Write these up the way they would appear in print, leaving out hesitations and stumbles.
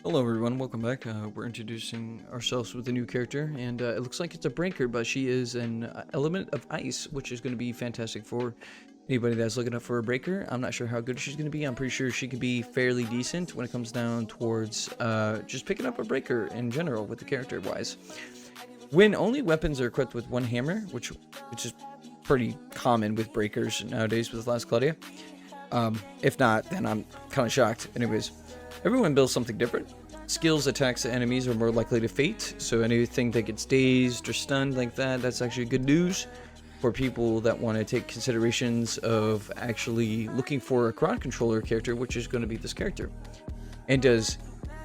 Hello everyone, welcome back. We're introducing ourselves with a new character, and it looks like it's a breaker, but she is an element of ice, which is going to be fantastic for anybody that's looking up for a breaker. I'm not sure how good she's going to be. I'm pretty sure she could be fairly decent when it comes down towards just picking up a breaker in general with the character wise. When only weapons are equipped with one hammer, which is pretty common with breakers nowadays with Last Cloudia. If not, then I'm kind of shocked. Anyways, everyone builds something different. Skills attacks to enemies are more likely to fate, so anything that gets dazed or stunned like that, that's actually good news for people that want to take considerations of actually looking for a crowd controller character, which is going to be this character. And does,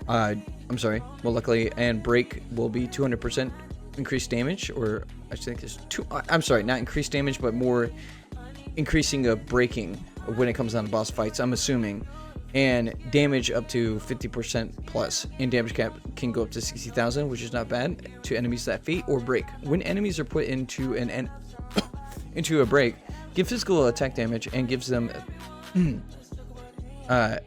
luckily, and break will be 200% increased damage, or I think it's not increased damage, but more increasing of breaking when it comes down to boss fights, I'm assuming. And damage up to 50% plus, and damage cap can go up to 60,000, which is not bad, to enemies that fate or break. When enemies are put into into a break, give physical attack damage and gives them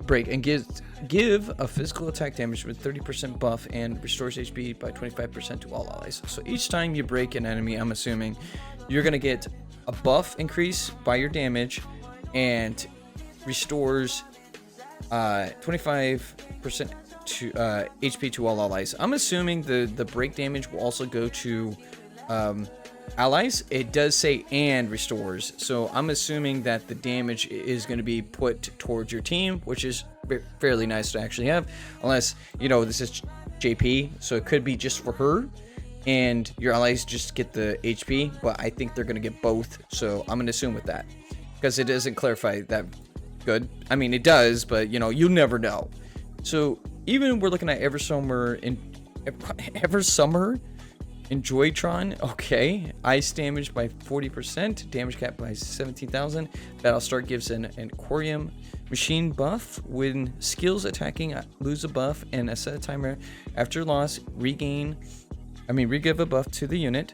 break and give a physical attack damage with 30% buff and restores HP by 25% to all allies. So each time you break an enemy, I'm assuming you're gonna get a buff increase by your damage and restores 25% to HP to all allies. I'm assuming the break damage will also go to allies. It does say and restores, so I'm assuming that the damage is going to be put towards your team, which is fairly nice to actually have, unless, you know, this is JP, so it could be just for her and your allies just get the HP, but I think they're going to get both, so I'm going to assume with that, because it doesn't clarify that good. I mean, it does, but you know, you never know. So even we're looking at Eversummer in Joytron. Okay, ice damage by 40%, damage cap by 17,000. Battle start gives an aquarium machine buff. When skills attacking lose a buff and a set timer after loss, regive a buff to the unit.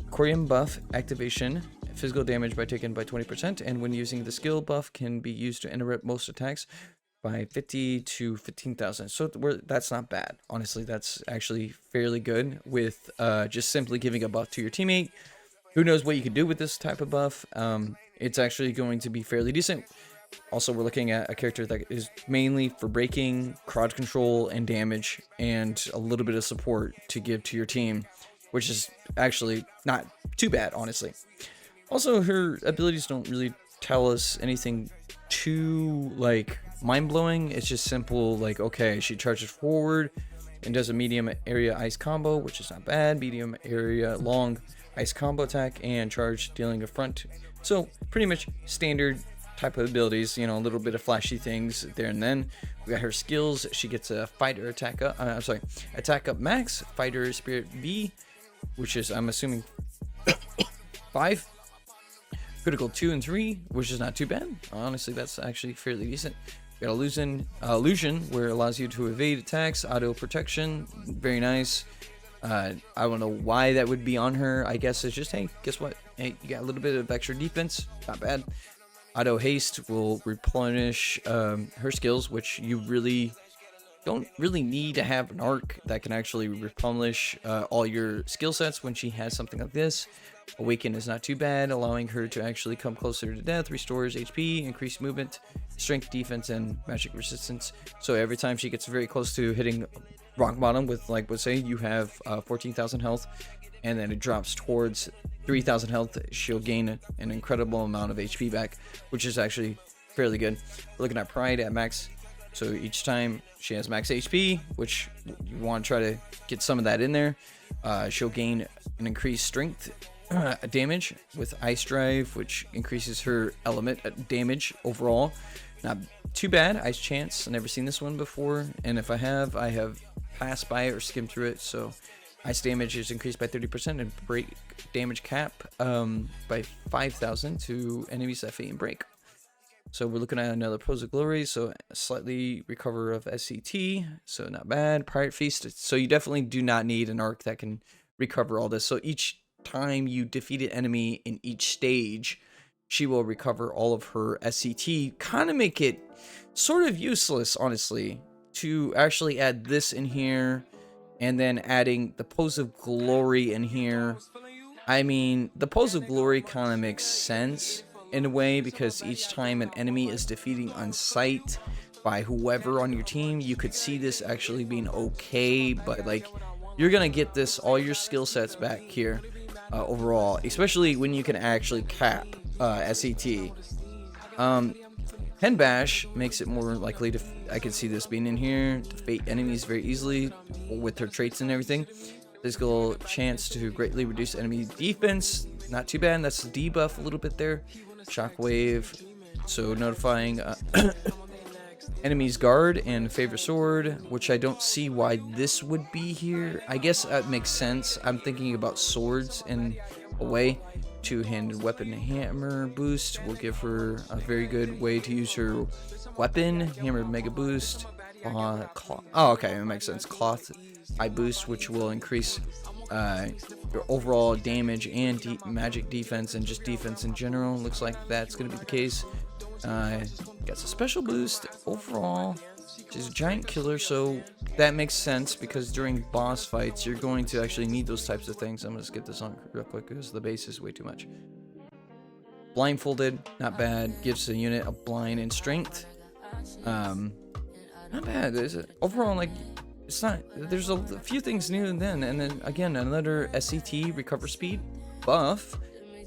Aquarium buff activation. Physical damage by taken by 20%, and when using the skill buff can be used to interrupt most attacks by 50 to 15,000. So that's not bad. Honestly, that's actually fairly good with just simply giving a buff to your teammate. Who knows what you can do with this type of buff. It's actually going to be fairly decent. Also, we're looking at a character that is mainly for breaking, crowd control, and damage, and a little bit of support to give to your team, which is actually not too bad, honestly. Also, her abilities don't really tell us anything too, like, mind-blowing. It's just simple, like, okay, she charges forward and does a medium area ice combo, which is not bad. Medium area long ice combo attack and charge dealing a front. So, pretty much standard type of abilities, you know, a little bit of flashy things there and then. We got her skills. She gets a fighter attack up, attack up max, fighter spirit V, which is, I'm assuming, 5. Critical 2 and 3, which is not too bad. Honestly, that's actually fairly decent. We got illusion, where it allows you to evade attacks, auto protection, very nice. I don't know why that would be on her. I guess it's just, hey, guess what? Hey, you got a little bit of extra defense, not bad. Auto haste will replenish her skills, which you don't really need to have an arc that can actually replenish all your skill sets when she has something like this. Awaken is not too bad, allowing her to actually come closer to death, restores HP, increased movement, strength, defense, and magic resistance. So every time she gets very close to hitting rock bottom with, like, let's say you have 14,000 health, and then it drops towards 3,000 health, she'll gain an incredible amount of HP back, which is actually fairly good. We're looking at Pride at max. So each time she has max HP, which you want to try to get some of that in there, she'll gain an increased strength damage with Ice Drive, which increases her element damage overall. Not too bad. Ice Chance, I've never seen this one before, and if I have passed by it or skimmed through it. So ice damage is increased by 30% and break damage cap by 5,000 to enemies that fate and break. So we're looking at another Pose of Glory, so slightly recover of SCT, so not bad. Pirate Feast, so you definitely do not need an arc that can recover all this. So each time you defeat an enemy in each stage, she will recover all of her SCT. Kind of make it sort of useless, honestly. to actually add this in here and then adding the Pose of Glory in here. I mean, the Pose of Glory kind of makes sense in a way, because each time an enemy is defeating on sight by whoever on your team, you could see this actually being okay, but like, you're gonna get this, all your skill sets back here overall, especially when you can actually cap SET. Hen Bash makes it more likely to, I can see this being in here, to fate enemies very easily with her traits and everything. Physical chance to greatly reduce enemy defense, not too bad. That's the debuff a little bit there. Shockwave, so notifying enemy's guard and favorite sword, which I don't see why this would be here. I guess that makes sense. I'm thinking about swords in a way. Two-handed weapon hammer boost will give her a very good way to use her weapon. Hammer mega boost. Oh, okay, that makes sense. Cloth high boost, which will increase your overall damage and magic defense and just defense in general. Looks like that's going to be the case. Got a special boost overall. She's a giant killer, so that makes sense because during boss fights, you're going to actually need those types of things. I'm going to just get this on real quick because the base is way too much. Blindfolded, not bad. Gives the unit a blind and strength. Not bad. Overall, like, it's not. There's a few things new and then again another SET recover speed buff.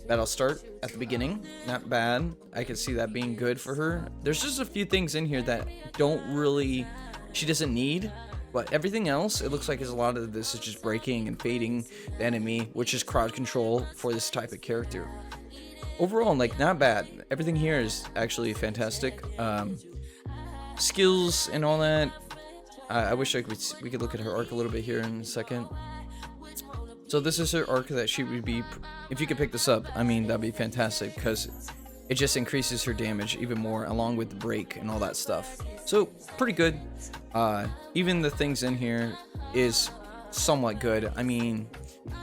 That'll start at the beginning. Not bad. I can see that being good for her. There's just a few things in here that she doesn't need, but everything else, it looks like a lot of this is just breaking and fading the enemy, which is crowd control for this type of character. Overall, like, not bad. Everything here is actually fantastic. Skills and all that. I wish we could look at her arc a little bit here in a second. So this is her arc that she would be, if you could pick this up, I mean, that'd be fantastic because it just increases her damage even more along with the break and all that stuff. So pretty good. Even the things in here is somewhat good. I mean,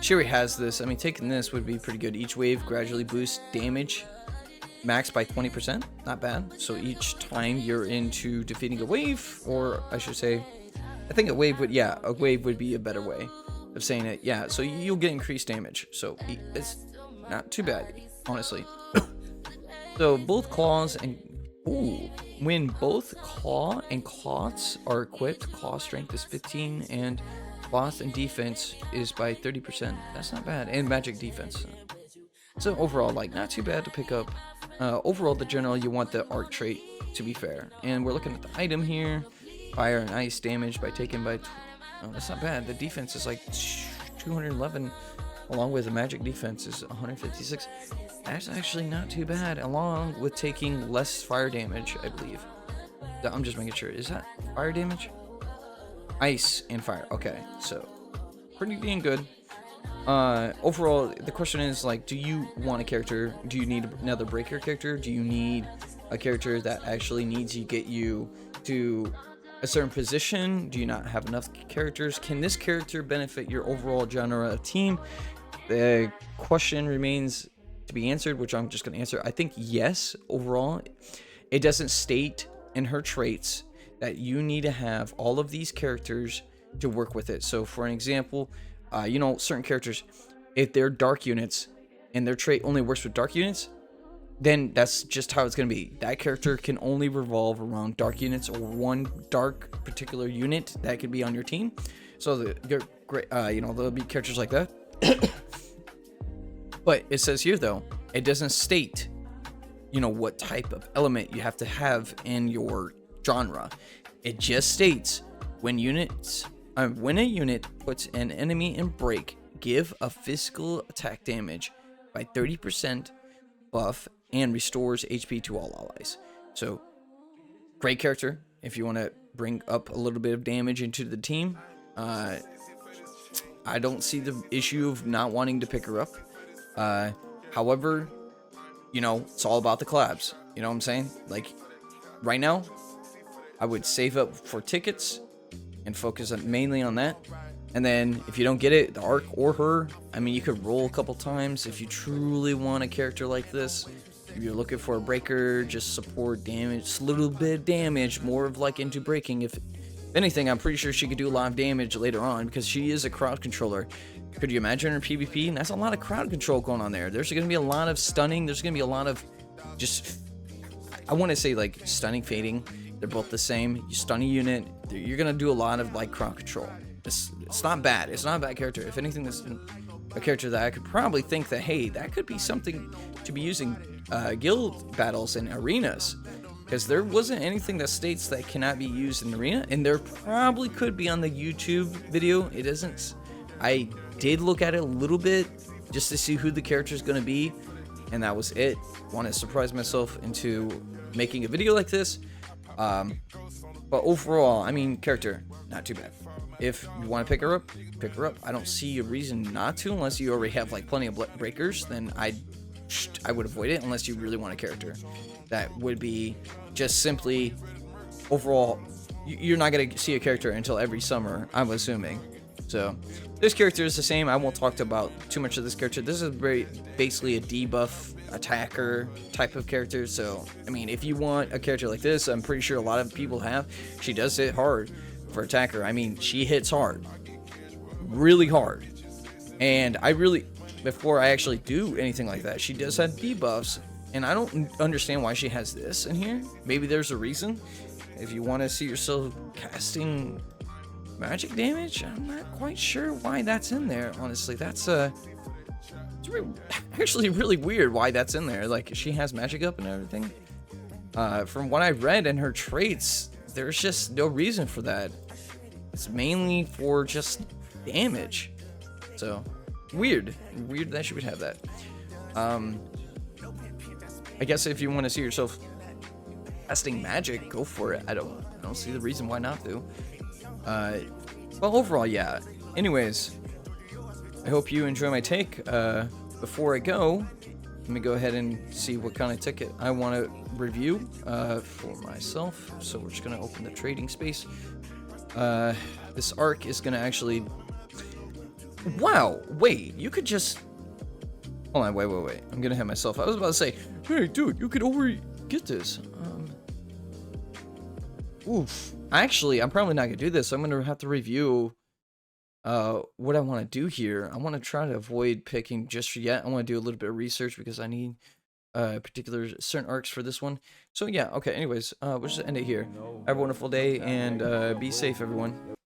she already has this. I mean, taking this would be pretty good. Each wave gradually boosts damage max by 20%. Not bad. So each time you're into defeating a wave, or I should say, I think a wave would be a better way of saying it. Yeah, so you'll get increased damage, so it's not too bad, honestly. So both claws and when both claw and cloths are equipped, claw strength is 15 and cloth and defense is by 30%. That's not bad. And magic defense. So overall, like, not too bad to pick up. Overall, the general, you want the arc trait, to be fair. And we're looking at the item here. Fire and ice damage by taken by oh, that's not bad. The defense is like 211, along with the magic defense is 156. That's actually not too bad, along with taking less fire damage, I believe. I'm just making sure. Is that fire damage? Ice and fire. Okay, so pretty dang good. Overall, the question is, like, do you want a character? Do you need another breaker character? Do you need a character that actually needs to get you to a certain position? Do you not have enough characters? Can this character benefit your overall genre of team? The question remains to be answered, which I'm just going to answer. I think yes, overall. It doesn't state in her traits that you need to have all of these characters to work with it. So for an example, certain characters, if they're dark units and their trait only works with dark units, then that's just how it's going to be. That character can only revolve around dark units or one dark particular unit that could be on your team. So there'll be characters like that. But it says here, though, it doesn't state, what type of element you have to have in your genre. It just states when a unit puts an enemy in break, give a physical attack damage by 30% buff and restores HP to all allies. So, great character if you want to bring up a little bit of damage into the team. I don't see the issue of not wanting to pick her up. However, it's all about the collabs. You know what I'm saying? Like, right now, I would save up for tickets and focus mainly on that. And then if you don't get it, the arc or her, I mean, you could roll a couple times if you truly want a character like this. If you're looking for a breaker, just support damage, just a little bit of damage, more of like into breaking. If If anything, I'm pretty sure she could do a lot of damage later on because she is a crowd controller. Could you imagine her PvP? And that's a lot of crowd control going on there. There's going to be a lot of stunning. There's going to be a lot of just, I want to say like stunning, fading. They're both the same. You stun a unit, you're going to do a lot of like crowd control. It's not bad. It's not a bad character. If anything, this is a character that I could probably think that, hey, that could be something to be using guild battles and arenas. Because there wasn't anything that states that cannot be used in the arena, and there probably could be on the YouTube video. It isn't. I did look at it a little bit just to see who the character is going to be, and that was it. Want to surprise myself into making a video like this. But overall, I mean, character, not too bad. If you want to pick her up, pick her up. I don't see a reason not to, unless you already have like plenty of breakers. Then I would avoid it unless you really want a character that would be just simply overall. You're not gonna see a character until every summer, I'm assuming. So this character is the same. I won't talk about too much of this character. This is basically a debuff attacker type of character. So I mean, if you want a character like this, I'm pretty sure a lot of people have. She does hit hard for attacker. I mean, she hits hard, really hard. And before I actually do anything like that, she does have debuffs, and I don't understand why she has this in here. Maybe there's a reason. If you want to see yourself casting magic damage, I'm not quite sure why that's in there, honestly. That's actually really weird why that's in there. Like, she has magic up and everything. From what I read in her traits, there's just no reason for that. It's mainly for just damage. So weird that she would have that. I guess if you want to see yourself casting magic, go for it. I don't see the reason why not to. Well, overall, yeah. Anyways, I hope you enjoy my take. Before I go, let me go ahead and see what kind of ticket I want to review for myself. So we're just going to open the trading space. This arc is going to actually... Wow, wait, you could just... Hold on, wait. I'm going to hit myself. I was about to say, hey, dude, you could get this. Oof. Actually, I'm probably not going to do this. I'm going to have to review what I want to do here. I want to try to avoid picking just yet. I want to do a little bit of research because I need particular certain arcs for this one. So yeah, okay, anyways, we'll just end it here. Have a wonderful day, and be safe, everyone.